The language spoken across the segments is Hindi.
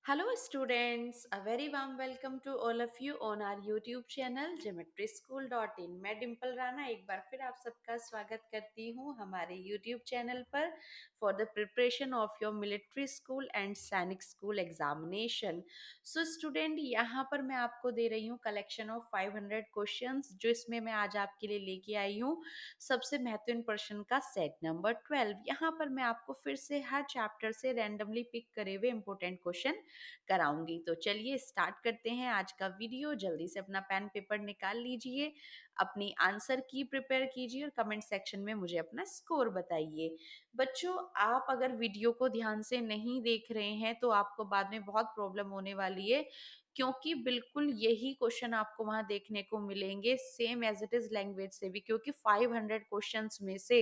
Hello students, a very warm welcome to all of you on our YouTube channel geometryschool.in। मैं डिम्पल राणा एक बार फिर आप सबका स्वागत करती हूँ हमारे YouTube चैनल पर for the preparation of your military school and सैनिक स्कूल एग्जामिनेशन। सो स्टूडेंट, यहाँ पर मैं आपको दे रही हूँ कलेक्शन ऑफ 500 क्वेश्चंस, जो इसमें मैं आज आपके लिए लेके आई हूँ सबसे महत्वपूर्ण प्रश्न का सेट नंबर 12। यहाँ पर मैं आपको फिर से हर चैप्टर से रैंडमली पिक करे हुए इंपॉर्टेंट क्वेश्चन कराऊंगी। तो चलिए स्टार्ट करते हैं आज का वीडियो। जल्दी से अपना पेन पेपर निकाल लीजिए, अपनी आंसर की प्रिपेयर कीजिए और कमेंट सेक्शन में मुझे अपना स्कोर बताइए। बच्चों, आप अगर वीडियो को ध्यान से नहीं देख रहे हैं तो आपको बाद में बहुत प्रॉब्लम होने वाली है, क्योंकि बिल्कुल यही क्वेश्चन आपको वहां देखने को मिलेंगे same as it is language से भी, क्योंकि 500 क्वेश्चंस में से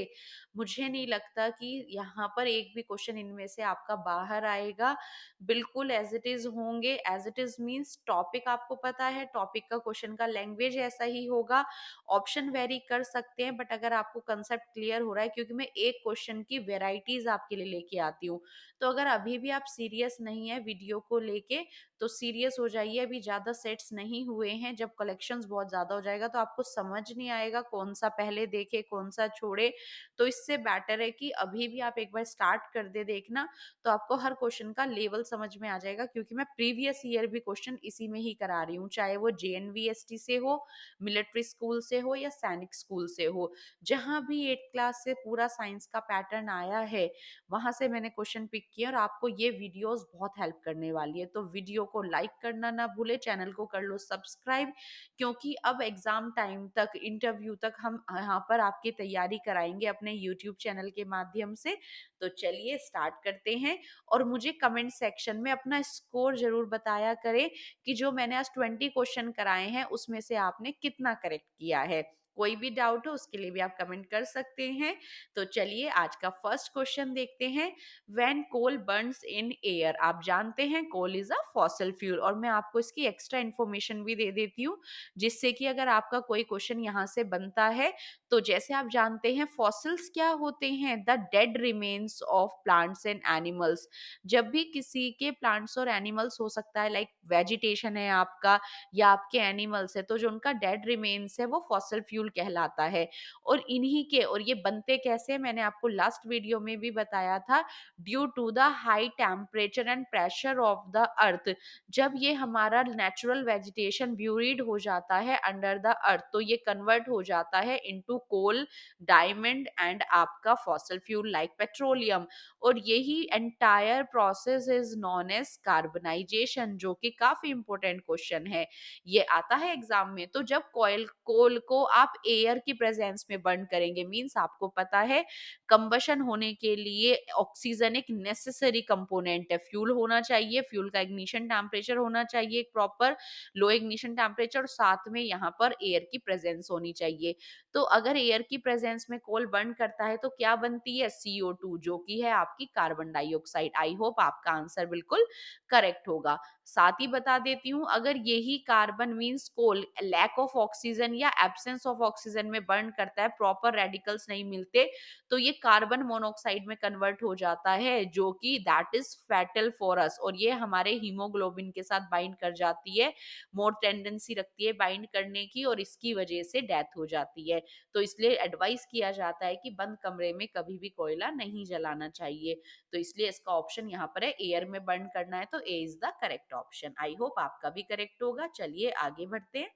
मुझे नहीं लगता कि यहाँ पर एक भी क्वेश्चन इनमें से आपका बाहर आएगा। बिल्कुल एज इट इज होंगे। As it is means topic आपको पता है, टॉपिक का क्वेश्चन का लैंग्वेज ऐसा ही होगा। ऑप्शन वेरी कर सकते हैं, बट अगर आपको कंसेप्ट क्लियर हो रहा है, क्योंकि मैं एक क्वेश्चन की वेराइटीज आपके लिए लेके आती हूँ। तो अगर अभी भी आप सीरियस नहीं है वीडियो को लेके तो सीरियस हो जाइए। अभी ज्यादा सेट्स नहीं हुए हैं, जब कलेक्शंस बहुत ज्यादा हो जाएगा तो आपको समझ नहीं आएगा कौन सा पहले देखे कौन सा छोड़े। तो इससे बेटर है कि अभी भी आप एक बार स्टार्ट कर दे देखना, तो आपको हर क्वेश्चन का लेवल समझ में आ जाएगा, क्योंकि मैं प्रीवियस ईयर भी क्वेश्चन इसी में ही करा रही हूँ, चाहे वो जेएनवीएसटी से हो, मिलिट्री स्कूल से हो या सैनिक स्कूल से हो। जहां भी 8th क्लास से पूरा साइंस का पैटर्न आया है वहां से मैंने क्वेश्चन पिक किया, और आपको ये वीडियोस बहुत हेल्प करने वाली है। तो वीडियो को लाइक करना ना भूले, चैनल को कर लो सब्सक्राइब, क्योंकि अब एग्जाम टाइम तक, इंटरव्यू तक हम यहाँ पर आपकी तैयारी कराएंगे अपने यूट्यूब चैनल के माध्यम से। तो चलिए स्टार्ट करते हैं, और मुझे कमेंट सेक्शन में अपना स्कोर जरूर बताया करें कि जो मैंने आज 20 क्वेश्चन कराए हैं उसमें से आपने कितना करेक्ट किया है। कोई भी डाउट हो उसके लिए भी आप कमेंट कर सकते हैं। तो चलिए आज का फर्स्ट क्वेश्चन देखते हैं। When coal burns in air, आप जानते हैं coal is a fossil fuel, और मैं आपको इसकी एक्स्ट्रा इन्फॉर्मेशन भी दे देती हूँ, जिससे कि अगर आपका कोई क्वेश्चन यहाँ से बनता है तो जैसे आप जानते हैं फॉसिल्स क्या होते हैं, the dead remains of plants and animals. जब भी किसी के प्लांट्स और एनिमल्स हो सकता है, लाइक वेजिटेशन है आपका या आपके एनिमल्स है, तो जो उनका डेड रिमेन्स है वो फॉसिल फ्यूल कहलाता है। और इन्हीं के, और ये बनते कैसे मैंने आपको लास्ट वीडियो में भी बताया था, due to the high temperature and pressure of the earth. जब ये हमारा नेचुरल वेजिटेशन ब्यूरिड हो जाता है अंडर द अर्थ, तो ये कन्वर्ट हो जाता है इनटू कोल, डायमंड एंड आपका फॉसिल फ्यूल लाइक पेट्रोलियम। और यही entire process is known as carbonization, जो कि काफी इंपॉर्टेंट क्वेश्चन है, ये आता है एग्जाम में। तो जब कोल को आप एयर की प्रेजेंस में बर्न करेंगे, मींस आपको पता है कंबशन होने के लिए ऑक्सीजन एक नेसेसरी कंपोनेंट है। फ्यूल होना चाहिए, फ्यूल का इग्निशन टेम्परेचर होना चाहिए एक प्रॉपर लो इग्निशन टेम्परेचर, और साथ में यहाँ पर एयर की प्रेजेंस होनी चाहिए। तो अगर एयर की प्रेजेंस में कोल बर्न करता है तो क्या बनती है, CO2, जो कि है आपकी कार्बन डाइऑक्साइड। आई होप आपका आंसर बिल्कुल करेक्ट होगा। साथ ही बता देती हूँ, अगर यही carbon means coal lack of oxygen या एब्सेंस ऑफ ऑक्सीजन में बर्न करता है, प्रॉपर रेडिकल्स नहीं मिलते, तो ये कार्बन मोनोऑक्साइड में कन्वर्ट हो जाता है, जो कि that is fatal for us, और ये हमारे हीमोग्लोबिन के साथ बाइंड कर जाती है, मोर टेंडेंसी रखती है बाइंड करने की, और इसकी वजह से डेथ हो जाती है। तो इसलिए एडवाइस किया जाता है कि बंद कमरे में कभी भी कोयला नहीं जलाना चाहिए। तो इसलिए इसका ऑप्शन यहाँ पर है एयर में बर्न करना है, तो A is the correct option. I hope आपका भी करेक्ट होगा। चलिए आगे बढ़ते हैं।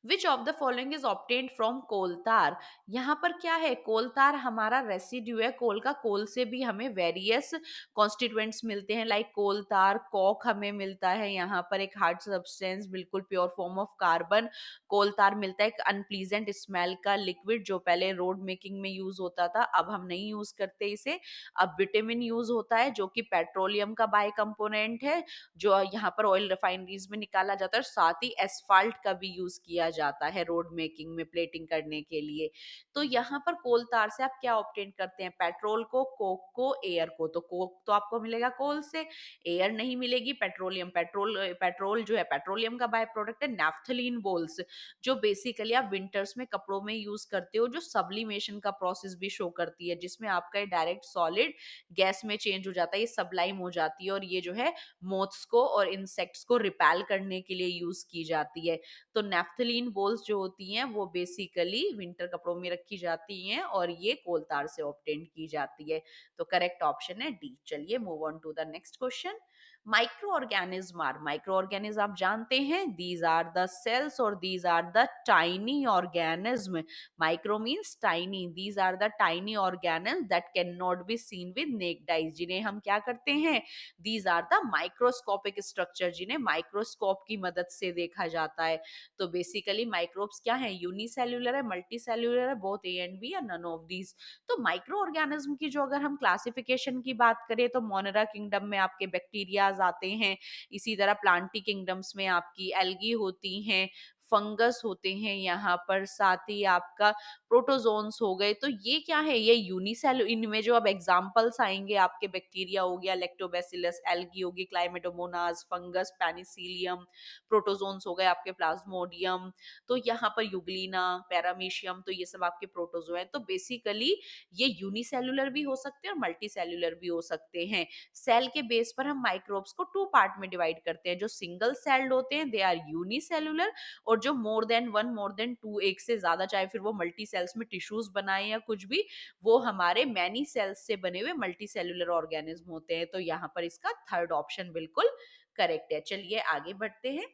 Which of the following is obtained from coal tar. यहाँ पर क्या है, कोलतार हमारा रेसिड्यू है कोल का। कोल से भी हमें वेरियस कॉन्स्टिट्यूएंट्स मिलते हैं, लाइक कोलतार कॉक हमें मिलता है, यहाँ पर एक हार्ड सब्सटेंस बिल्कुल प्योर फॉर्म ऑफ कार्बन। कोलतार मिलता है एक अनप्लीजेंट स्मेल का लिक्विड, जो पहले रोड मेकिंग में यूज होता था, अब हम नहीं यूज करते इसे। अब विटामिन यूज होता है, जो कि पेट्रोलियम का बाय कंपोनेंट है, जो यहाँ पर ऑयल रिफाइनरीज में निकाला जाता है। साथ ही एसफाल्ट का भी यूज किया जाता है रोड मेकिंग में प्लेटिंग करने के लिए। तो यहाँ पर कोल तार से आप क्या ऑब्टेन करते हैं, पेट्रोल को, कोक को, एयर को। तो कोक तो आपको मिलेगा कोल से, एयर नहीं मिलेगी, पेट्रोलियम, पेट्रोल जो है पेट्रोलियम का बाय प्रोडक्ट है। नैफ्थलीन बोल्स जो बेसिकली आप विंटर्स में कपड़ों में यूज करते हो, जो सब्लिमेशन का प्रोसेस भी शो करती है, जिसमें आपका डायरेक्ट सॉलिड गैस में चेंज हो जाता है, ये सबलाइम हो जाती है, और ये जो है मोथ्स को और इंसेक्ट्स को रिपेल करने के लिए यूज की जाती है। तो नेफ्थलीन बोल्स जो होती हैं वो बेसिकली विंटर कपड़ों में रखी जाती हैं और ये कोल तार से ऑब्टेन की जाती है। तो करेक्ट ऑप्शन है डी। चलिए move on to the next question. Microorganism are, microorganism आप जानते हैं, दीज आर द सेल्स और these are the tiny organism. Micro means tiny, these are the tiny organism that can not be seen with naked eyes, जिन्हें हम क्या करते हैं, these are the microscopic structure, जिन्हें माइक्रोस्कोप की मदद से देखा जाता है। तो बेसिकली माइक्रोब्स क्या है, यूनिसेल्युलर है, मल्टीसेल्युलर है, बोथ ए एंड बी या नन ऑफ दीज। तो माइक्रो ऑर्गेनिज्म की जो अगर हम क्लासिफिकेशन की बात करें तो मोनेरा किंगडम में आपके बैक्टीरियाज आते हैं, इसी तरह प्लांटी किंगडम्स में आपकी एल्गी होती हैं, फंगस होते हैं यहाँ पर, साथ ही आपका प्रोटोजोन्स हो गए। तो ये क्या है, ये यूनिसेल, इनमें जो अब एग्जांपल्स आएंगे आपके बैक्टीरिया हो गया लैक्टोबैसिलस, एल्गी होगी क्लाइमेटोमोनास, फंगस पेनिसिलियम, प्रोटोजोन्स हो गए आपके प्लाज्मोडियम, तो यहाँ पर यूग्लिना, पैरामीशियम, तो ये सब आपके प्रोटोजो हैं। तो बेसिकली ये यूनिसेल्युलर भी हो सकते हैं और मल्टीसेल्युलर भी हो सकते हैं। सेल के बेस पर हम माइक्रोब्स को टू पार्ट में डिवाइड करते हैं, जो सिंगल सेल्ड होते हैं दे आर यूनिसेल्युलर, और जो more than one, more than two, एक से ज्यादा, चाहे फिर वो मल्टी सेल्स में टिश्यूज बनाए या कुछ भी, वो हमारे मैनी सेल्स से बने हुए मल्टी सेल्युलर ऑर्गेनिज्म होते हैं। तो यहाँ पर इसका थर्ड ऑप्शन बिल्कुल करेक्ट है। चलिए आगे बढ़ते हैं।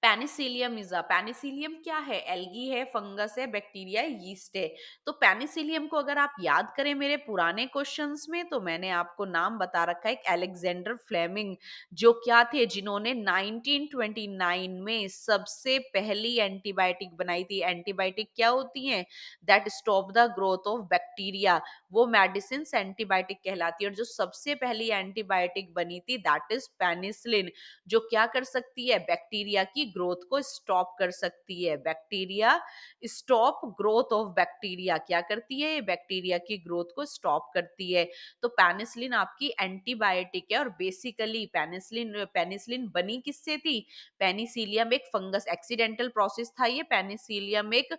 पेनिसिलियम इज, पेनिसिलियम क्या है, एल्गी है, फंगस है, बैक्टीरिया है, यीस्ट है। तो पेनिसिलियम को अगर आप याद करें मेरे पुराने क्वेश्चंस में, तो मैंने आपको नाम बता रखा है, एक अलेक्जेंडर फ्लेमिंग, जो क्या थे, जिन्होंने 1929 में सबसे पहली एंटीबायोटिक बनाई थी। एंटीबायोटिक क्या होती है, that stop the growth of bacteria, वो मेडिसिन एंटीबायोटिक कहलाती है। और जो सबसे पहली एंटीबायोटिक बनी थी दैट इज पेनिसिलिन, जो क्या कर सकती है, बैक्टीरिया की ग्रोथ को स्टॉप कर सकती है। Bacteria stop growth of bacteria, क्या करती है, बैक्टीरिया की ग्रोथ को स्टॉप करती है। तो पेनिसिलिन आपकी एंटीबायोटिक है, और बेसिकली पेनिसिलिन पेनिसिलिन बनी किससे थी, पेनिसिलियम एक फंगस, एक्सीडेंटल प्रोसेस था ये। पेनिसिलियम एक,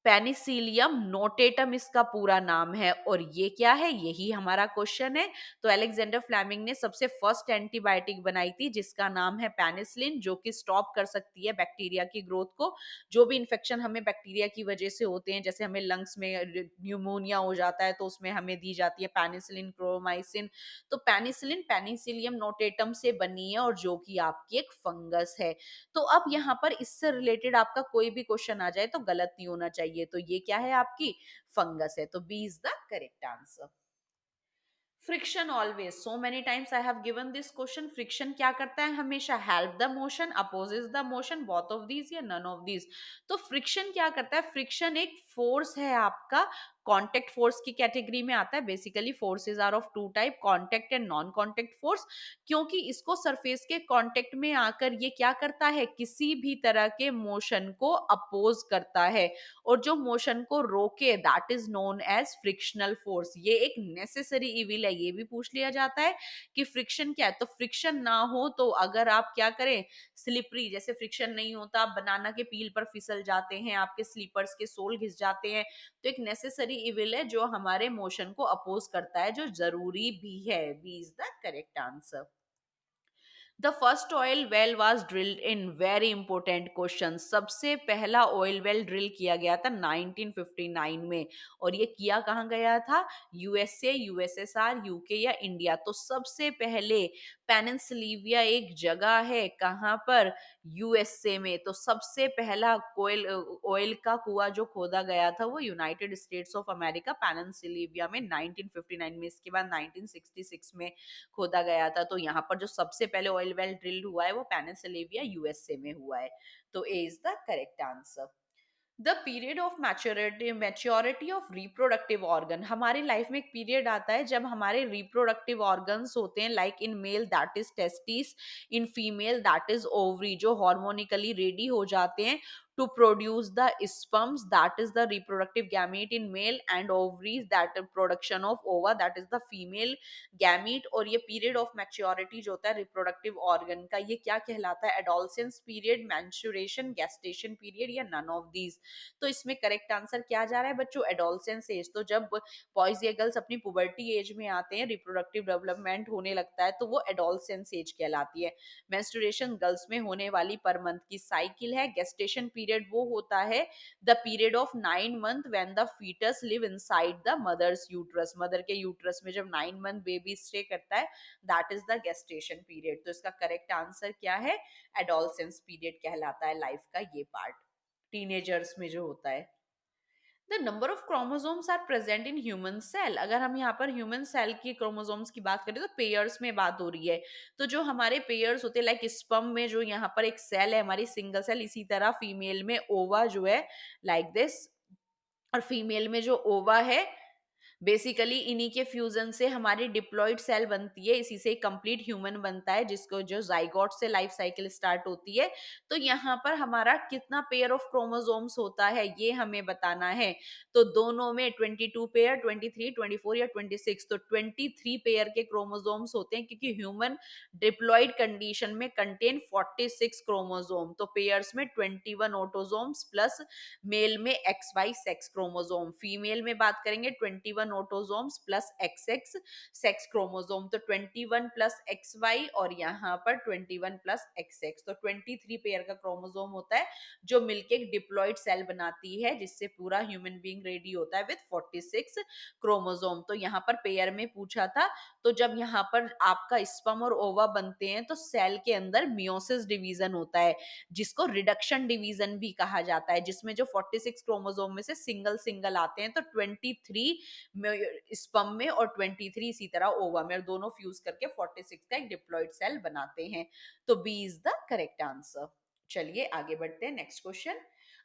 पेनिसिलियम नोटेटम इसका पूरा नाम है, और ये क्या है, यही हमारा क्वेश्चन है। तो अलेक्जेंडर फ्लेमिंग ने सबसे फर्स्ट एंटीबायोटिक बनाई थी जिसका नाम है पेनिसिलिन, जो कि स्टॉप कर सकती है बैक्टीरिया की ग्रोथ को। जो भी इन्फेक्शन हमें बैक्टीरिया की वजह से होते हैं, जैसे हमें लंग्स में न्यूमोनिया हो जाता है, तो उसमें हमें दी जाती है पेनिसिलिन, क्रोमाइसिन। तो पेनिसिलिन पेनिसिलियम नोटेटम से बनी है, और जो कि आपकी एक फंगस है। तो अब यहाँ पर इससे रिलेटेड आपका कोई भी क्वेश्चन आ जाए तो गलत नहीं होना चाहिए। तो ये क्या है, आपकी फंगस है। तो B is the correct answer. Friction always, so many times I have given this question. Friction क्या करता है, हमेशा help the motion, opposes the motion, both of these या नन ऑफ दीज। तो फ्रिक्शन क्या करता है, फ्रिक्शन एक फोर्स है आपका, कॉन्टेक्ट फोर्स की कैटेगरी में आता है। Basically forces are of two type, contact and non contact force. क्योंकि इसको सरफेस के कॉन्टेक्ट में आकर ये क्या करता है, किसी भी तरह के मोशन को अपोज करता है, और जो मोशन को रोके that is known as frictional force. ये एक नेसेसरी इविल है। ये भी पूछ लिया जाता है कि फ्रिक्शन क्या है, तो फ्रिक्शन ना हो तो अगर आप क्या करें, स्लिपरी, जैसे फ्रिक्शन नहीं होता, आप बनाना के पील पर फिसल जाते हैं, आपके स्लीपर्स के सोल घिस जाते हैं। तो एक नेसेसरी इविल है जो हमारे मोशन को अपोज करता है, जो जरूरी भी है। B is the correct answer. The first oil well was drilled in, very important question. सबसे पहला ऑयल वेल ड्रिल किया गया था 1959 में, और ये किया कहाँ गया था, यूएसए, यूएसएसआर, यूके या इंडिया। तो सबसे पहले पेनिनसुलेविया एक जगह है, कहाँ पर, यूएसए में। तो सबसे पहला कोयल ऑयल का कुआं जो खोदा गया था वो यूनाइटेड स्टेट्स ऑफ अमेरिका पेनिनसुलेविया में 1959 में। इसके बाद 1966 में खोदा गया था। तो यहाँ पर जो सबसे पहले ऑयल वेल ड्रिल्ड हुआ है वो पेनिनसुलेविया यूएसए में हुआ है। तो A is the correct answer. The period of maturity of reproductive organ, हमारी लाइफ में एक पीरियड आता है जब हमारे रिप्रोडक्टिव ऑर्गन्स होते हैं, like in male that is testis, in female that is ovary, जो हार्मोनिकली रेडी हो जाते हैं to produce the sperms, that is the reproductive gamete in male, and ovaries, that production of ova, that is the female gamete। और ये पीरियड ऑफ मैच्योरिटी जो होता है रिप्रोडक्टिव ऑर्गन का, ये क्या कहलाता है? Adolescence period, menstruation, gestation period, या नन ऑफ दीज। तो इसमें करेक्ट आंसर क्या जा रहा है बच्चों? Adolescence age. तो जब बॉयज या गर्ल्स अपनी पुबर्टी एज में आते हैं, रिप्रोडक्टिव डेवलपमेंट होने लगता है, तो वो एडोलसेंस एज कहलाती है। मेंस्ट्रुएशन गर्ल्स में होने वाली पर मंथ की साइकिल है। गेस्टेशन पीरियड वो होता है the period of 9 month when the foetus live inside the mother's uterus, mother के यूट्रस में जब 9 मंथ बेबी स्टे करता है, that is the gestation period. तो इसका करेक्ट आंसर क्या है? एडोलसेंस पीरियड कहलाता है लाइफ का ये पार्ट, टीनेजर्स में जो होता है। The number of chromosomes are present in human cell, अगर हम यहाँ पर ह्यूमन सेल की क्रोमोसोम्स की बात करें तो पेयर्स में बात हो रही है। तो जो हमारे पेयर्स होते हैं, लाइक स्पर्म में जो यहाँ पर एक सेल है हमारी सिंगल सेल, इसी तरह फीमेल में ओवा जो है, लाइक दिस। और फीमेल में जो ओवा है, बेसिकली इन्हीं के फ्यूजन से हमारी डिप्लॉइड सेल बनती है, इसी से कंप्लीट ह्यूमन बनता है, जिसको जो जाइगोट से लाइफ साइकिल स्टार्ट होती है। तो यहाँ पर हमारा कितना पेयर ऑफ क्रोमोसोम्स होता है ये हमें बताना है। तो दोनों में 22 पेयर, 23, 24 या 26, तो 23 पेयर के क्रोमोसोम्स होते हैं, क्योंकि ह्यूमन डिप्लॉइड कंडीशन में कंटेन 46 क्रोमोसोम। तो पेयर्स में 21 ऑटोसोम्स प्लस मेल में X Y sex chromosome, female में बात करेंगे 21 autosomes plus X X sex chromosome. तो 21 प्लस एक्स वाई और यहाँ पर 21 प्लस एक्स एक्स, तो 23 पेयर का क्रोमोसोम होता है, जो मिलके एक डिप्लॉइड सेल बनाती है, जिससे पूरा ह्यूमन बीइंग रेडी होता है विद 46 क्रोमोसोम। तो यहाँ पर पेयर में पूछा था, तो जब यहाँ पर आपका स्पर्म और ओवा बनते हैं, तो सेल के अंदर मियोसिस डिवीजन होता है, जिसको रिडक्शन डिवीजन भी कहा जाता है, जिसमें जो 46 क्रोमोसोम में से सिंगल सिंगल आते हैं। तो 23 स्पर्म में और 23 इसी तरह ओवा में, और दोनों फ्यूज करके 46 का एक डिप्लॉइड सेल बनाते हैं। तो B is the correct answer. चलिए आगे बढ़ते हैं, next question.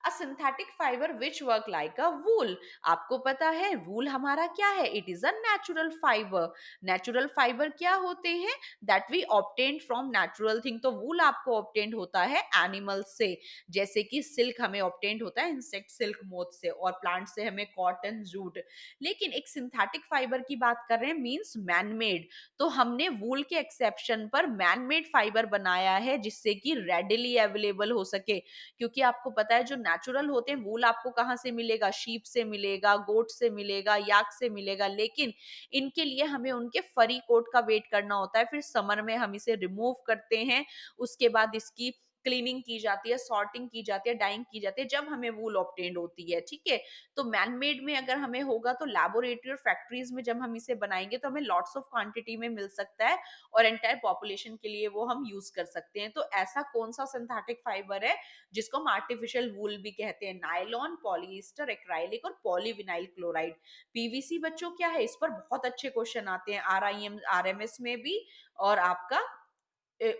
A synthetic fibre which work like a wool, आपको पता है वूल हमारा क्या है? It is a natural fibre. Natural fibre क्या होते हैं? That we obtain from natural thing. तो वूल आपको ऑब्टेन होता है एनिमल से, जैसे कि सिल्क हमें ऑब्टेन होता है इंसेक्ट सिल्क मोथ से, और प्लांट से हमें कॉटन जूट। लेकिन एक सिंथेटिक फाइबर की बात कर रहे हैं, मींस मैन मेड। तो हमने वूल के एक्सेप्शन पर मैन मेड फाइबर बनाया है, जिससे कि रेडिली अवेलेबल हो सके। क्योंकि आपको पता है जो नेचुरल होते हैं, वूल आपको कहाँ से मिलेगा? शीप से मिलेगा, गोट से मिलेगा, याक से मिलेगा। लेकिन इनके लिए हमें उनके फरी कोट का वेट करना होता है, फिर समर में हम इसे रिमूव करते हैं, उसके बाद इसकी क्लीनिंग की जाती है, सॉर्टिंग की जाती है, डाइंग की जाती है, जब हमें वूल ऑब्टेन्ड होती है। ठीक है, तो मैन मेड में अगर हमें होगा, तो लैबोरेटरी और फैक्ट्रीज में जब हम इसे बनाएंगे, तो हमें लॉट्स ऑफ क्वांटिटी में मिल सकता है, और एंटायर पॉपुलेशन के लिए वो हम यूज कर सकते हैं। तो ऐसा कौन सा सिंथेटिक फाइबर है जिसको हम आर्टिफिशियल वूल भी कहते हैं? नायलॉन, पॉलिएस्टर, एक्राइलिक और पॉलीविनाइल क्लोराइड। पीवीसी बच्चों क्या है? इस पर बहुत अच्छे क्वेश्चन आते हैं, आरआईएम आरएमएस में भी, और आपका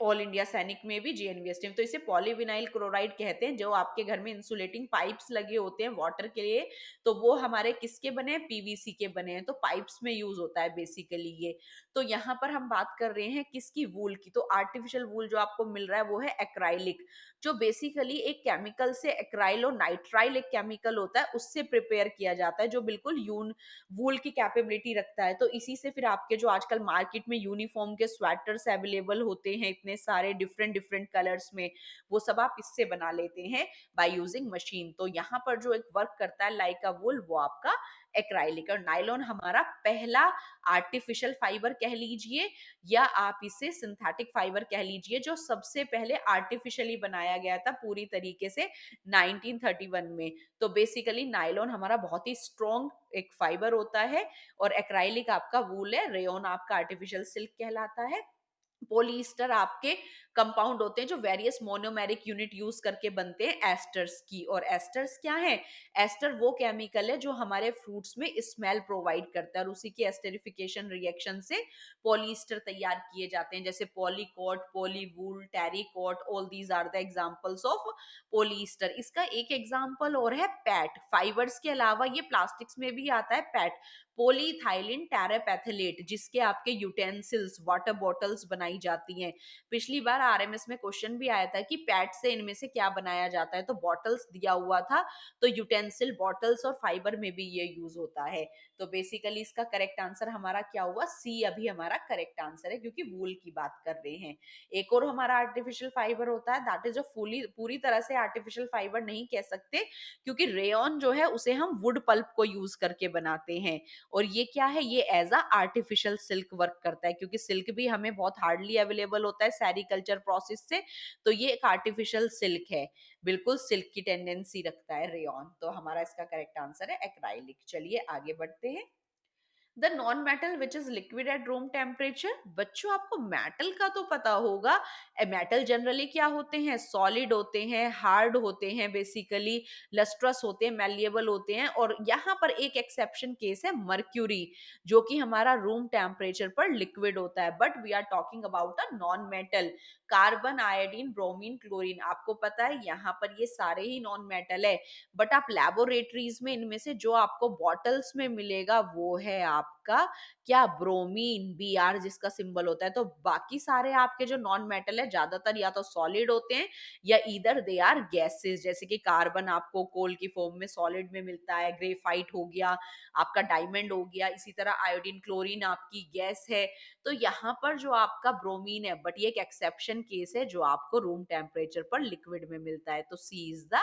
ऑल इंडिया सैनिक में भी, जीएनवीएसटी में। तो इसे पॉलीविनाइल क्लोराइड कहते हैं। जो आपके घर में इंसुलेटिंग पाइप्स लगे होते हैं वाटर के लिए, तो वो हमारे किसके बने हैं? पीवीसी के बने हैं। तो पाइप्स में यूज होता है बेसिकली ये। तो यहाँ पर हम बात कर रहे हैं किसकी? वूल की। तो आर्टिफिशियल वूल जो आपको मिल रहा है वो है एक्राइलिक, जो बेसिकली एक केमिकल से, एक्राइलो नाइट्राइल एक केमिकल होता है, उससे प्रिपेयर किया जाता है, जो बिल्कुल यून वूल की कैपेबिलिटी रखता है। तो इसी से फिर आपके जो आजकल मार्केट में यूनिफॉर्म के स्वेटर्स अवेलेबल होते हैं इतने सारे डिफरेंट डिफरेंट कलर्स में, वो सब आप इससे बना लेते हैं बाय यूजिंग मशीन। तो यहाँ पर जो एक वर्क करता है लाइक अ वूल, वो आपका एक्राइलिक। और नायलॉन हमारा पहला आर्टिफिशियल फाइबर कह लीजिए, या आप इसे सिंथेटिक फाइबर कह लीजिए, जो सबसे पहले आर्टिफिशियली बनाया गया था पूरी तरीके से 1931 में। तो बेसिकली नायलॉन हमारा बहुत ही स्ट्रॉन्ग एक फाइबर होता है, और एक्राइलिक आपका वूल है, रेयन आपका आर्टिफिशियल सिल्क कहलाता है। पॉलीस्टर आपके कंपाउंड होते हैं जो वेरियस मोनोमेरिक यूनिट यूज करके बनते हैं एस्टर्स की। और एस्टर्स क्या है? एस्टर वो केमिकल है जो हमारे फ्रूट्स में स्मेल प्रोवाइड करता है, और उसी की एस्टरिफिकेशन रिएक्शन से पॉलीस्टर तैयार किए जाते हैं, जैसे polycot, polywool, terricot, all these are the examples of polyester. इसका एक एग्जांपल और है पैट। फाइबर्स के अलावा ये प्लास्टिक्स में भी आता है पैट, पोलीथाइलिन टेरापेथलेट, जिसके आपके यूटेंसिल्स, वाटर बॉटल्स बनाई जाती हैं। पिछली बार आरएमएस में क्वेश्चन भी आया था कि पैट से इनमें से क्या बनाया जाता है, तो बॉटल्स दिया हुआ था, तो यूटेंसिल, बॉटल्स और फाइबर में भी ये यूज होता है। तो बेसिकली इसका करेक्ट आंसर हमारा क्या हुआ? सी अभी हमारा करेक्ट आंसर है, क्योंकि वूल की बात कर रहे हैं। एक और हमारा आर्टिफिशियल फाइबर होता है, दैट इज जो फुली पूरी तरह से आर्टिफिशियल फाइबर नहीं कह सकते, क्योंकि रेयन जो है उसे हम वुड पल्प को यूज करके बनाते हैं। और ये क्या है? ये as a artificial silk work करता है, क्योंकि सिल्क भी हमें बहुत हार्डली अवेलेबल होता है सेरिकल्चर प्रोसेस से, तो ये एक आर्टिफिशियल सिल्क है, बिल्कुल सिल्क की टेंडेंसी रखता है रेयन। तो हमारा इसका करेक्ट आंसर है एक्राइलिक। चलिए आगे बढ़ते हैं। The non metal which is liquid at room temperature. बच्चों आपको मेटल का तो पता होगा। मेटल जनरली क्या होते हैं? सॉलिड होते हैं, हार्ड होते हैं, बेसिकली लस्ट्रस होते हैं, मेलिएबल होते हैं। और यहाँ पर एक एक्सेप्शन केस है मर्क्यूरी, जो कि हमारा रूम टेम्परेचर पर लिक्विड होता है। But we are talking about a non metal. Carbon, iodine, bromine, chlorine, आपको पता है यहाँ पर ये सारे ही नॉन मेटल है। बट आप लैबोरेटरीज में इनमें से जो आपको बॉटल्स में मिलेगा वो है आपका क्या? ब्रोमीन, Br जिसका सिंबल होता है। तो बाकी सारे आपके जो नॉन मेटल है ज्यादातर या तो सॉलिड होते हैं या ईदर दे आर गैसेस, जैसे कि कार्बन आपको कोल की फॉर्म में सॉलिड में मिलता है, ग्रेफाइट हो गया, आपका डायमंड हो गया, इसी तरह आयोडीन, क्लोरीन आपकी गैस है। तो यहाँ पर जो आपका ब्रोमीन है, बट ये एक एक्सेप्शन केस है जो आपको रूम टेम्परेचर पर लिक्विड में मिलता है। तो C is the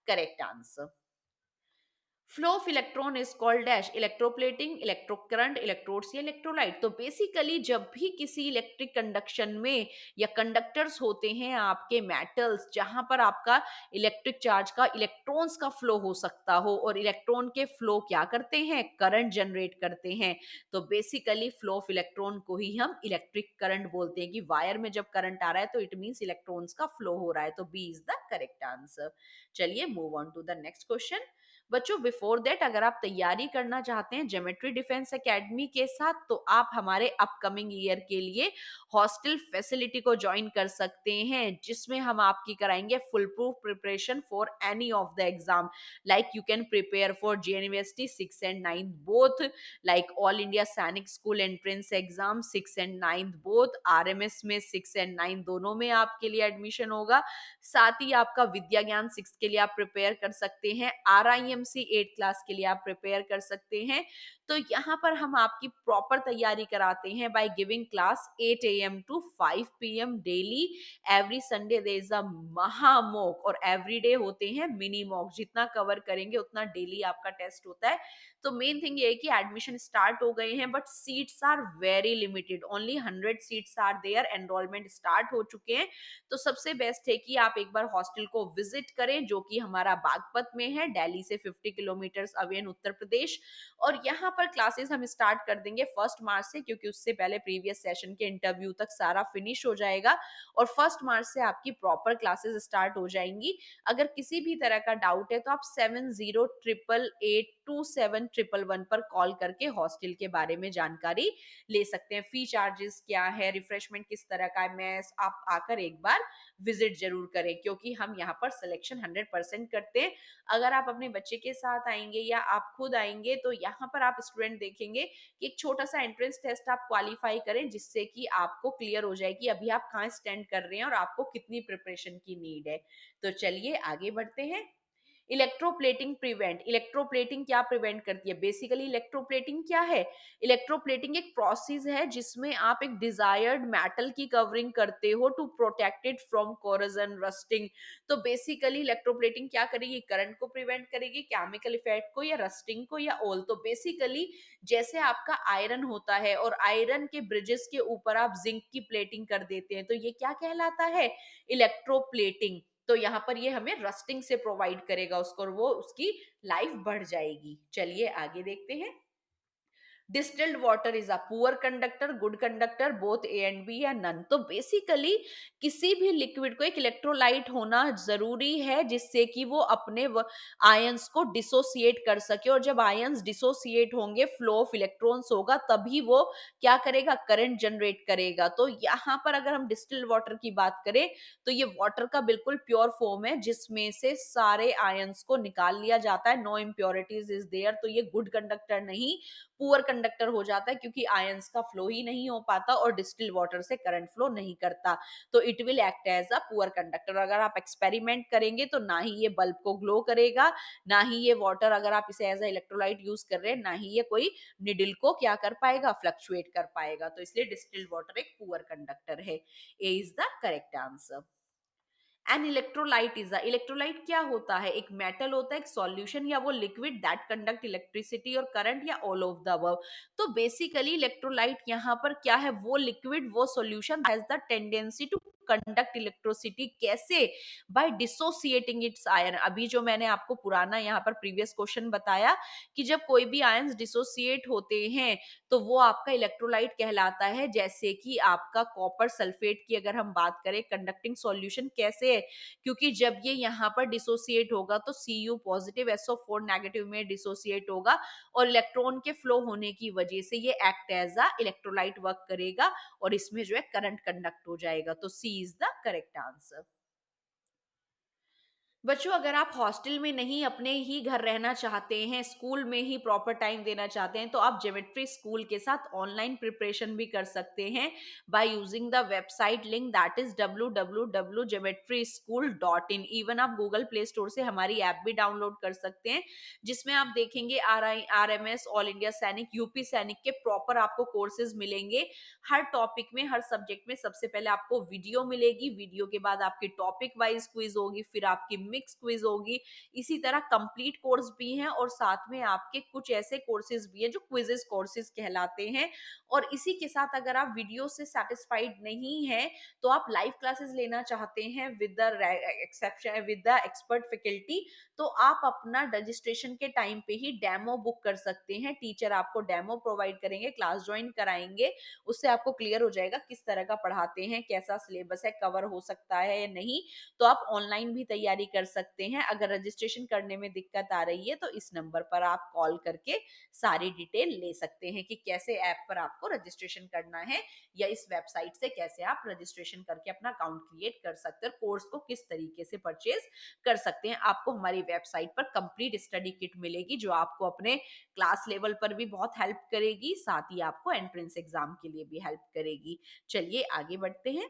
correct answer. Flow of electron is called dash, electroplating, electrocurrent, electrodes या इलेक्ट्रोलाइट। तो बेसिकली जब भी किसी इलेक्ट्रिक कंडक्शन में या कंडक्टर्स होते हैं आपके मेटल्स, जहां पर आपका इलेक्ट्रिक चार्ज का, इलेक्ट्रॉन्स का फ्लो हो सकता हो, और इलेक्ट्रॉन के फ्लो क्या करते हैं? करंट जनरेट करते हैं। तो बेसिकली फ्लो ऑफ इलेक्ट्रॉन को ही हम इलेक्ट्रिक करंट बोलते हैं, कि वायर में जब करंट आ रहा है तो इट मीन्स इलेक्ट्रॉन्स का फ्लो हो रहा है। तो B is the correct answer. चलिए move on to the next question. बच्चों बिफोर दैट, अगर आप तैयारी करना चाहते हैं ज्योमेट्री डिफेंस एकेडमी के साथ, तो आप हमारे अपकमिंग ईयर के लिए हॉस्टल फैसिलिटी को ज्वाइन कर सकते हैं, जिसमें हम आपकी कराएंगे full proof preparation for any of the exam. Like you can prepare for JNUST 6 and 9 both, like all India Sainik school entrance exam 6 and 9 both, RMS में 6 and 9 दोनों में आपके लिए एडमिशन होगा। साथ ही आपका विद्या ज्ञान 6 के लिए आप प्रिपेयर कर सकते हैं, RIMC 8 क्लास के लिए आप प्रिपेयर कर सकते हैं। तो यहाँ पर हम आपकी प्रॉपर तैयारी कराते हैं by giving class 8 AM to 5 PM daily. Every Sunday there is a महा मॉक, और एवरी डे होते हैं मिनी मॉक। जितना कवर करेंगे उतना डेली आपका टेस्ट होता है। तो मेन थिंग ये है कि एडमिशन स्टार्ट हो गए हैं, but seats are very limited, only 100 seats are there, enrolment start हो चुके हैं। तो सबसे बेस्ट है कि आप एक बार हॉस्टल को विजिट करें, जो कि हमारा बागपत में है, दिल्ली से 50 kilometres away in Uttar Pradesh. और यहाँ पर क्लासेस हम स्टार्ट कर देंगे 1 मार्च से, क्योंकि उससे पहले प्रीवियस सेशन के इंटरव्यू तक सारा फिनिश हो जाएगा, और 1 मार्च से आपकी प्रॉपर क्लासेस स्टार्ट हो जाएंगी। अगर किसी भी तरह का डाउट है तो आप 7088827111 पर कॉल करके हॉस्टल के बारे में जानकारी ले सकते हैं। फी चार्जेस क्या है, रिफ्रेशमेंट किस तरह का है, मैस, आप आकर एक बार विजिट जरूर करें, क्योंकि हम यहाँ पर सिलेक्शन 100% करते हैं। अगर आप अपने बच्चे के साथ आएंगे या आप खुद आएंगे, तो यहाँ पर आप स्टूडेंट देखेंगे कि एक छोटा सा एंट्रेंस टेस्ट आप क्वालिफाई करें, जिससे कि आपको क्लियर हो जाए कि अभी आप कहाँ स्टैंड कर रहे हैं और आपको कितनी प्रिपरेशन की नीड है। तो चलिए आगे बढ़ते हैं। इलेक्ट्रोप्लेटिंग प्रिवेंट, इलेक्ट्रोप्लेटिंग क्या प्रिवेंट करती है? बेसिकली इलेक्ट्रोप्लेटिंग क्या है? इलेक्ट्रोप्लेटिंग एक प्रोसेस है जिसमें आप एक डिजायर्ड मेटल की कवरिंग करते हो to protect it from corrosion, rusting. तो बेसिकली इलेक्ट्रोप्लेटिंग क्या करेगी? करंट को प्रिवेंट करेगी, केमिकल इफेक्ट को, या रस्टिंग को, या ऑल। तो बेसिकली जैसे आपका आयरन होता है और आयरन के ब्रिजेस के ऊपर आप जिंक की प्लेटिंग कर देते हैं, तो ये क्या कहलाता है? इलेक्ट्रोप्लेटिंग। तो यहाँ पर ये हमें रस्टिंग से प्रोवाइड करेगा उसको, और वो उसकी लाइफ बढ़ जाएगी। चलिए आगे देखते हैं। Distilled water is a poor conductor, good conductor, both A and B, या नन। तो बेसिकली किसी भी लिक्विड को एक इलेक्ट्रोलाइट होना जरूरी है जिससे कि वो अपने आयंस को डिसोसिएट कर सके, और जब आयंस डिसोसिएट होंगे, फ्लो ऑफ इलेक्ट्रॉन्स होगा, तभी वो क्या करेगा, करंट जनरेट करेगा। तो यहाँ पर अगर हम डिस्टिल्ड वाटर की बात करें तो ये वाटर का बिल्कुल प्योर फॉर्म है जिसमें से सारे आयंस को निकाल लिया जाता है, नो इम्प्योरिटीज इज देयर। तो ये गुड कंडक्टर नहीं, पुअर कंडक्टर हो जाता है, क्योंकि आयंस का फ्लो ही नहीं हो पाता और डिस्टिल्ड वाटर से करंट फ्लो नहीं करता। तो it will act as a poor conductor. अगर आप एक्सपेरिमेंट करेंगे तो ना ही ये बल्ब को ग्लो करेगा, ना ही ये वाटर, अगर आप इसे एज अ इलेक्ट्रोलाइट यूज कर रहे हैं, ना ही ये कोई निडल को क्या कर पाएगा, फ्लक्चुएट कर पाएगा। तो इसलिए डिस्टिल्ड वाटर एक पुअर कंडक्टर है। A is the correct answer. An electrolyte is electrolyte क्या होता है, एक मेटल होता है, एक सॉल्यूशन या वो लिक्विड दैट कंडक्ट इलेक्ट्रिसिटी और करंट, या ऑल ऑफ द अबव। तो बेसिकली इलेक्ट्रोलाइट यहाँ पर क्या है, वो लिक्विड, वो solution has the tendency to conduct electricity. कैसे? By dissociating its ion. अभी जो मैंने आपको पुराना यहाँ पर प्रीवियस क्वेश्चन बताया कि जब कोई भी आयंस डिसोसिएट होते हैं तो वो आपका इलेक्ट्रोलाइट कहलाता है। जैसे कि आपका कॉपर सल्फेट की अगर हम बात करें, कंडक्टिंग सॉल्यूशन कैसे है, क्योंकि जब ये यहाँ पर डिसोसिएट होगा तो Cu पॉजिटिव SO4 नेगेटिव में डिसोसिएट होगा, और इलेक्ट्रॉन के फ्लो होने की वजह से ये act as a electrolyte work करेगा, और इसमें जो है करंट कंडक्ट हो जाएगा। तो C is the correct answer. बच्चों, अगर आप हॉस्टल में नहीं, अपने ही घर रहना चाहते हैं, स्कूल में ही प्रॉपर टाइम देना चाहते हैं, तो आप ज्योमेट्री स्कूल के साथ ऑनलाइन प्रिपरेशन भी कर सकते हैं by using the website link that is www.geometryschool.in। Even आप गूगल प्ले स्टोर से हमारी ऐप भी डाउनलोड कर सकते हैं, जिसमें आप देखेंगे RMS, ऑल इंडिया सैनिक, यूपी सैनिक के प्रॉपर आपको कोर्सेज मिलेंगे। हर टॉपिक में, हर सब्जेक्ट में सबसे पहले आपको वीडियो मिलेगी, वीडियो के बाद आपकी टॉपिक वाइज क्विज होगी, फिर आपकी मिक्स क्विज होगी। इसी तरह कंप्लीट कोर्स भी हैं, और साथ में आपके कुछ ऐसे कोर्सेज भी हैं जो क्विजेस कोर्सेज कहलाते हैं। और इसी के साथ अगर आप वीडियो से सेटिस्फाइड नहीं है तो आप लाइव क्लासेस लेना चाहते हैं with the exception, with the expert faculty, तो आप अपना रजिस्ट्रेशन के टाइम पे ही डेमो बुक कर सकते हैं। टीचर आपको डेमो प्रोवाइड करेंगे, क्लास ज्वाइन कराएंगे, उससे आपको क्लियर हो जाएगा किस तरह का पढ़ाते हैं, कैसा सिलेबस है, कवर हो सकता है या नहीं। तो आप ऑनलाइन भी तैयारी कर सकते हैं। अगर रजिस्ट्रेशन करने में दिक्कत आ रही है तो इस नंबर पर आप कॉल करके सारी डिटेल ले सकते हैं कि कैसे ऐप पर आपको रजिस्ट्रेशन करना है, या इस वेबसाइट से कैसे आप रजिस्ट्रेशन करके अपना अकाउंट क्रिएट कर सकते हैं, कोर्स को किस तरीके से परचेज कर सकते हैं। आपको हमारी वेबसाइट पर कंप्लीट स्टडी किट मिलेगी जो आपको अपने क्लास लेवल पर भी बहुत हेल्प करेगी, साथ ही आपको एंट्रेंस एग्जाम के लिए भी हेल्प करेगी। चलिए आगे बढ़ते हैं।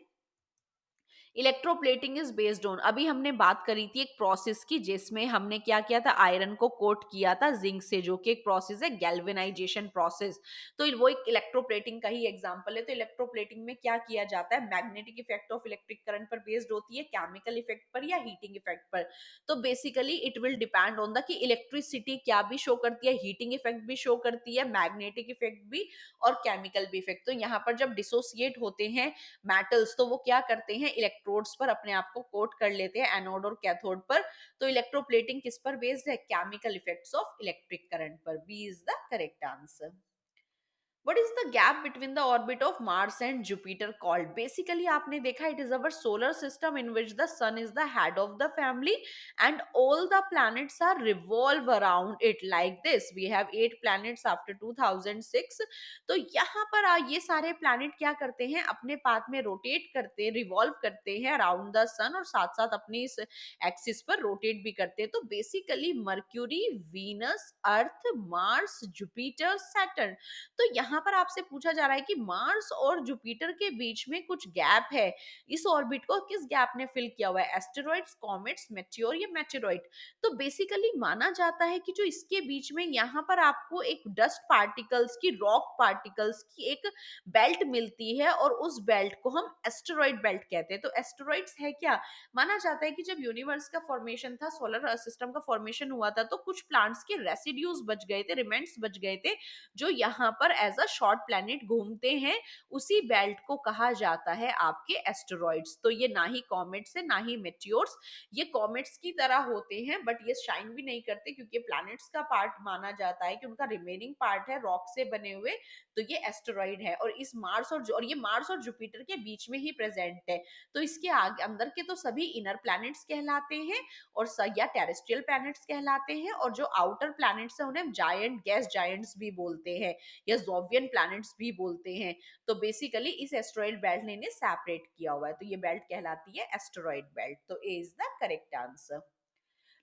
इलेक्ट्रोप्लेटिंग इज बेस्ड ऑन, अभी हमने बात करी थी एक प्रोसेस की जिसमें हमने क्या किया था, आयरन को कोट किया था जिंक से, जो कि एक प्रोसेस है गैल्वेनाइजेशन प्रोसेस। तो वो एक इलेक्ट्रोप्लेटिंग का ही एग्जांपल है। तो इलेक्ट्रोप्लेटिंग में क्या किया जाता है, magnetic effect of electric current पर बेस्ड होती है, केमिकल इफेक्ट पर या हीटिंग इफेक्ट पर। तो basically it will depend on the कि इलेक्ट्रिसिटी क्या भी शो करती है, हीटिंग इफेक्ट भी शो करती है, मैग्नेटिक इफेक्ट भी, और केमिकल भी इफेक्ट। तो यहाँ पर जब डिसोसिएट होते हैं मेटल्स तो वो क्या करते हैं, इलेक्ट्रोड्स पर अपने आप को कोट कर लेते हैं, एनोड और कैथोड पर। तो इलेक्ट्रोप्लेटिंग किस पर बेस्ड है, chemical effects of electric current पर। B is the correct answer. What is the gap between the orbit of Mars and Jupiter called? Basically, आपने देखा it is our solar system in which the sun is the head of the family and all the planets are revolve around it like this. We have 8 planets after 2006. तो यहाँ पर ये सारे planet क्या करते हैं, अपने path में rotate करते हैं, revolve करते हैं around the sun, और साथ साथ अपनी इस एक्सिस पर रोटेट भी करते हैं। तो बेसिकली मर्क्यूरी, वीनस, अर्थ, मार्स, जुपिटर, सैटर्न। तो यहाँ पर आपसे पूछा जा रहा है कि मार्स और जुपिटर के बीच में कुछ गैप है, इस ऑर्बिट को किस गैप ने फिल किया हुआ है, एस्टेरॉइड्स, कॉमेट्स, मेटियोर या मेटेरॉइड। तो बेसिकली माना जाता है कि जो इसके बीच में यहाँ पर आपको एक डस्ट पार्टिकल्स की, रॉक पार्टिकल्स की एक बेल्ट मिलती है, और उस बेल्ट को हम एस्टेरॉइड बेल्ट कहते हैं। तो एस्टेरॉइड्स है क्या, माना जाता है कि जब यूनिवर्स का फॉर्मेशन था, सोलर सिस्टम का फॉर्मेशन हुआ था, तो कुछ प्लांट्स के रेसिड्यूज बच गए थे, रिमेंट्स बच गए थे, जो यहाँ पर एज ज्यादा शॉर्ट प्लैनेट घूमते हैं उसी बेल्ट को कहा जाता है आपके एस्टेरॉइड्स। तो ये ना ही कॉमेट्स है ना ही मेटियोर्स, ये कॉमेट्स की तरह होते हैं बट ये शाइन भी नहीं करते क्योंकि प्लैनेट्स का पार्ट माना जाता है कि उनका रिमेनिंग पार्ट है रॉक से बने हुए, तो ये एस्टेरॉइड है। और इस और ये मार्स और जुपिटर के बीच में ही प्रेजेंट है। तो इसके आगे अंदर के तो सभी इनर प्लैनेट्स कहलाते हैं और या टेरेस्ट्रियल प्लैनेट्स कहलाते हैं, और जो आउटर प्लैनेट्स हैं उन्हें जायंट गैस जायंट्स भी बोलते हैं या जोवियन प्लैनेट्स भी बोलते हैं। तो बेसिकली इस एस्टेरॉइड बेल्ट ने इन्हें सेपरेट किया हुआ है, तो ये बेल्ट कहलाती है एस्टेरॉइड बेल्ट। तो A is the correct answer.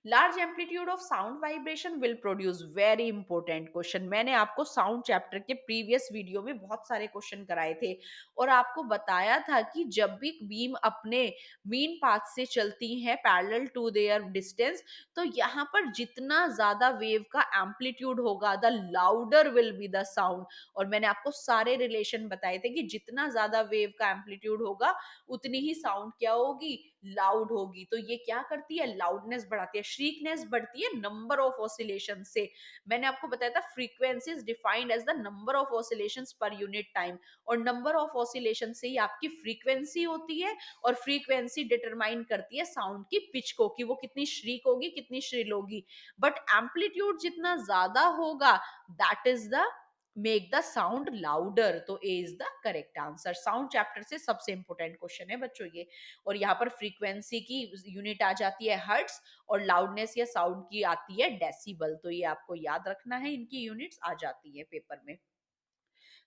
Large amplitude of sound vibration will produce, very important question. मैंने आपको साउंड चैप्टर के प्रीवियस वीडियो में बहुत सारे क्वेश्चन कराए थे और आपको बताया था कि जब भी बीम अपने मीन पाथ से चलती है पैरेलल टू देयर डिस्टेंस, तो यहाँ पर जितना ज्यादा वेव का एम्पलीट्यूड होगा the louder will be the sound. और मैंने आपको सारे रिलेशन बताए थे कि जितना ज्यादा वेव का एम्पलीट्यूड होगा उतनी ही साउंड क्या होगी, लाउड होगी। तो ये क्या करती है, लाउडनेस बढ़ाती है, श्रीकनेस बढ़ती है नंबर ऑफ ऑसिलेशन से। मैंने आपको बताया था frequency is defined as the number of oscillations per unit time, और नंबर ऑफ ऑसिलेशन से ही आपकी फ्रीक्वेंसी होती है, और फ्रीक्वेंसी डिटरमाइन करती है साउंड की पिच को कि वो कितनी श्रीक होगी कितनी श्रिल होगी। बट एम्पलीट्यूड जितना ज्यादा होगा that is the make the sound louder. तो A is the correct answer. Sound chapter से सबसे इंपॉर्टेंट क्वेश्चन है बच्चों ये। और यहाँ पर फ्रीक्वेंसी की यूनिट आ जाती है हर्ट्स और लाउडनेस या साउंड की आती है डेसिबल। तो ये आपको याद रखना है, इनकी यूनिट्स आ जाती है पेपर में।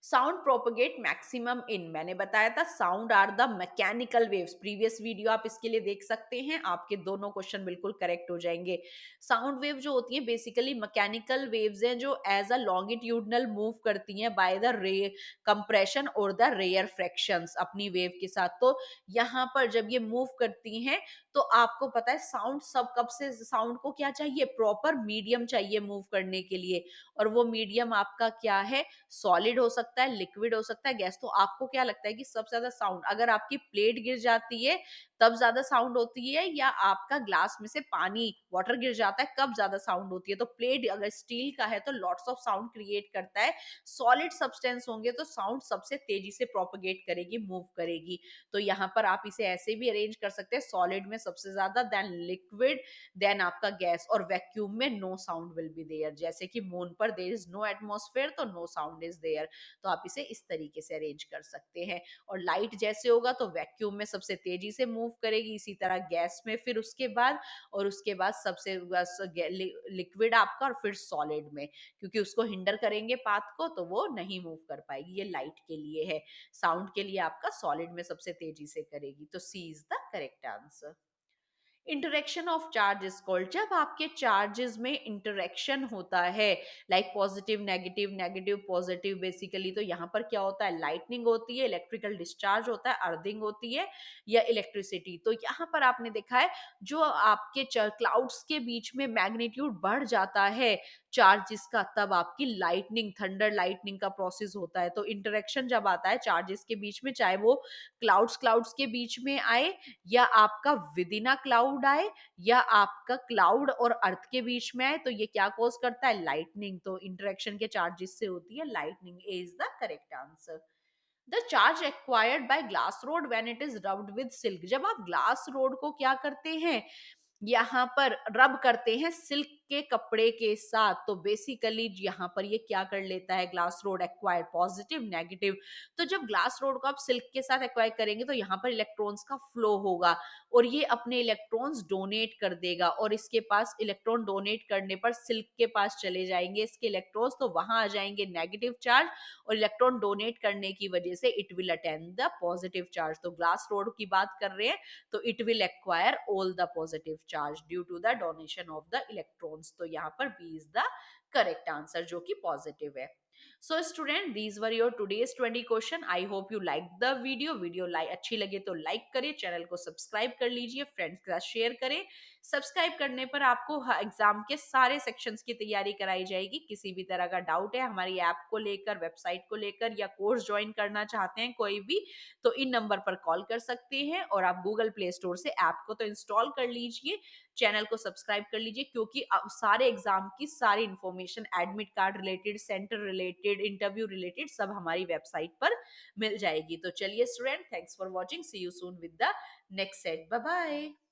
साउंड प्रोपोगेट मैक्सिमम इन, मैंने बताया था sound are the mechanical waves, previous video आप इसके लिए देख सकते हैं, आपके दोनों क्वेश्चन बिल्कुल करेक्ट हो जाएंगे। साउंड वेव जो होती है बेसिकली मैकेनिकल वेव्स हैं जो एज अ लॉन्गिट्यूडनल मूव करती हैं बाय द रे कंप्रेशन और द रेयर फ्रैक्शंस अपनी वेव के साथ। तो यहाँ पर जब ये मूव करती हैं तो आपको पता है साउंड सब कब से, साउंड को क्या चाहिए, प्रॉपर मीडियम चाहिए मूव करने के लिए, और वो मीडियम आपका क्या है, सॉलिड हो सकता है, लिक्विड हो सकता है, गैस। तो आपको क्या लगता है कि सबसे ज्यादा साउंड अगर आपकी प्लेट गिर जाती है तब ज्यादा साउंड होती है, या आपका ग्लास में से पानी वाटर गिर जाता है कब ज्यादा साउंड होती है? तो प्लेट अगर स्टील का है तो लॉट्स ऑफ साउंड क्रिएट करता है, सॉलिड सब्सटेंस होंगे तो साउंड सबसे तेजी से प्रोपगेट करेगी, मूव करेगी। तो यहाँ पर आप इसे ऐसे भी अरेंज कर सकते हैं, सॉलिड में सबसे ज्यादा, देन लिक्विड, देन आपका गैस, और वैक्यूम में no sound will be there. जैसे कि मून पर देयर इज नो एटमॉस्फेयर तो नो साउंड इज देयर। तो आप इसे इस तरीके से अरेंज कर सकते हैं। और लाइट जैसे होगा तो वैक्यूम में सबसे तेजी से मूव करेगी, इसी तरह गैस में फिर उसके बाद, और उसके बाद सबसे लिक्विड आपका, और फिर सॉलिड में, क्योंकि उसको हिंडर करेंगे पाथ को तो वो नहीं मूव कर पाएगी। ये लाइट के लिए है, साउंड के लिए आपका सॉलिड में सबसे तेजी से करेगी। तो C is the correct answer. Interaction of charges called, जब आपके चार्जेस में इंटरेक्शन होता है, like positive negative, negative positive, basically तो यहाँ पर क्या होता है, लाइटनिंग होती है, इलेक्ट्रिकल डिस्चार्ज होता है, अर्थिंग होती है, या इलेक्ट्रिसिटी। तो यहाँ पर आपने देखा है जो आपके क्लाउड्स के बीच में मैग्नीट्यूड बढ़ जाता है चार्जेस का, तब आपकी लाइटनिंग, थंडर लाइटनिंग का प्रोसेस होता है। तो इंटरेक्शन जब आता है चार्जेस के बीच में, चाहे वो क्लाउड्स क्लाउड्स के बीच में आए, या आपका विद इन अ क्लाउड आए, या आपका क्लाउड और अर्थ के बीच में आए, तो ये क्या कॉज करता है, लाइटनिंग। तो इंटरेक्शन के चार्जेस से होती है lightning. A is the correct answer. The charge acquired by glass rod when it is rubbed with silk, जब आप ग्लास रोड को क्या करते हैं, यहाँ पर रब करते हैं सिल्क के कपड़े के साथ, तो बेसिकली यहाँ पर ये क्या कर लेता है, glass rod acquire, positive negative. तो जब ग्लास रोड को आप सिल्क के साथ एक्वायर करेंगे तो यहाँ पर इलेक्ट्रॉन्स का फ्लो होगा, और ये अपने इलेक्ट्रॉन्स डोनेट कर देगा, और इसके पास इलेक्ट्रॉन डोनेट करने पर सिल्क के पास चले जाएंगे इसके इलेक्ट्रॉन्स, तो वहां आ जाएंगे नेगेटिव चार्ज, और इलेक्ट्रॉन डोनेट करने की वजह से it will attend the positive charge. तो ग्लास रोड की बात कर रहे हैं तो it will acquire all the positive charge due to the donation of the electrons. तो यहाँ पर B is the correct answer जो कि पॉजिटिव है। So student, these were your today's 20 question. I hope you liked the video. Video अच्छी लगे तो लाइक करें, चैनल को सब्सक्राइब कर लीजिए, फ्रेंड्स के साथ शेयर करें। सब्सक्राइब करने पर आपको एग्जाम के सारे सेक्शंस की तैयारी कराई जाएगी। किसी भी तरह का डाउट है हमारी ऐप को लेकर, वेबसाइट को लेकर, या कोर्स ज्वाइन करना चाहते हैं कोई भी, तो इन नंबर पर कॉल कर सकते हैं। और आप गूगल प्ले स्टोर से ऐप को तो इंस्टॉल कर लीजिए, चैनल को सब्सक्राइब कर लीजिए, क्योंकि अब सारे एग्जाम की सारी information, admit card related, centre related, interview related, सब हमारी वेबसाइट पर मिल जाएगी। तो चलिए student, thanks for watching, see you soon with the next set, bye bye.